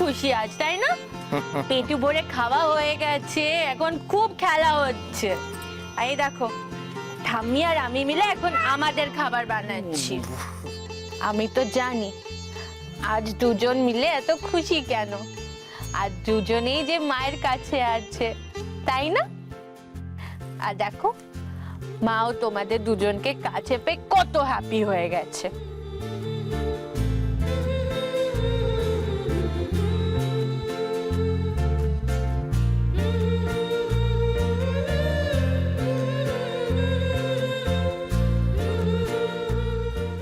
খুশি আজ, তাই না? পেটু ভরে খাওয়া হয়ে গেছে, এখন খুব খেলা হচ্ছে। এই দেখো, ঠাম্মি আর আমি মিলে এখন আমাদের খাবার বানাচ্ছি। আমি তো জানি আজ দুজন মিলে এত খুশি কেন, আর দুজনেই যে মায়ের কাছে আছে, তাই না? আর দেখো, মাও তোমাদের দুজনকে কাছে পেয়ে কত হ্যাপি হয়ে গেছে।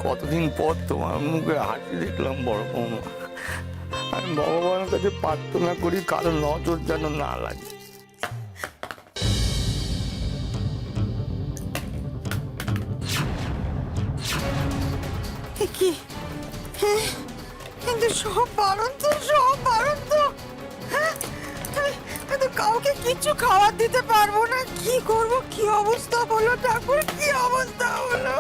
কতদিন পর তোমার মুখে হাসি দেখলাম বড় বৌমা। আমি ভগবানের কাছে প্রার্থনা করি কারো নজর যেন না লাগে। কি কিন্তু সব বারণ তো, সব বারণ তো। আমি তো কাউকে কিচ্ছু খাবার দিতে পারবো না। কি করব? কি অবস্থা হলো ঠাকুর, কি অবস্থা হলো?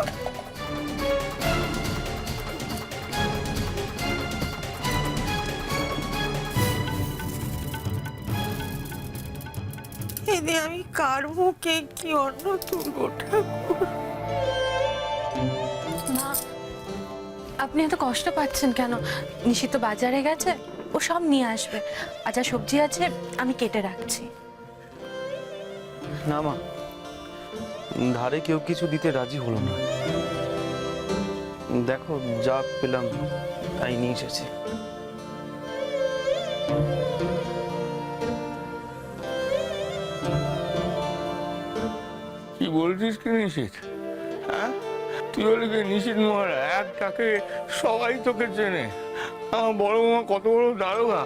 এনে আমি কার মুখে কি অন্ন তুলবো ঠাকুর? মা, আপনি এত কষ্ট পাচ্ছেন কেন? নিশি তো বাজারে গেছে, ও সব নিয়ে আসবে। আচ্ছা, সবজি আছে, আমি কেটে রাখছি। না মা, ধারে কেউ কিছু দিতে রাজি হলো না। দেখো, যা পেলাম তাই নিয়ে এসেছি। কি বলছিস কি নিশিত? হ্যাঁ, তুই বলি কি নিশিত মহারা এক ডাকে সবাই তোকে চেনে? আমার বড় বৌমা কত বড় দারোগা,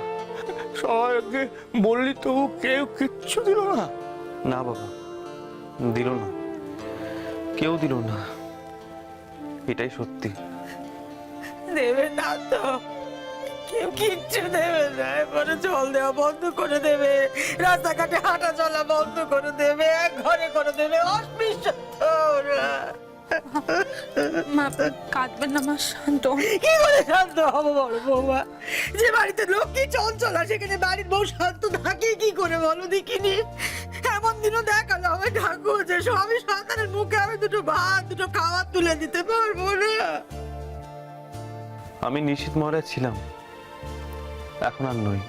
সবাইকে বললি তবু কেউ কিচ্ছু দিল না? না বাবা, দিল না, কেউ দিল না, এটাই সত্যি। দেবে না তো, কেউ কিচ্ছু দেবে না। এবারে জল দেওয়া বন্ধ করে দেবে, রাস্তাঘাটে হাঁটা চলা বন্ধ করে দেবে, এক ঘরে করে দেবে। অস্পৃশ্য ওরা। মা, কাঁদবেন না মা, শান্ত হন। কি করে শান্ত হবো বড় বৌমা? যে বাড়িতে লক্ষ্মী চঞ্চলা, সেখানে বাড়ির বউ শান্ত থাকে কি করে বলো দেখিনি? এমন দিনও দেখালো হবে ঠাকুর যে স্বামী সন্তানের মুখে আমি দুটো ভাত, দুটো খাবার তুলে দিতে পারবো না। আমি নিশ্চিত মহারাজ ছিলাম, এখন আর নই।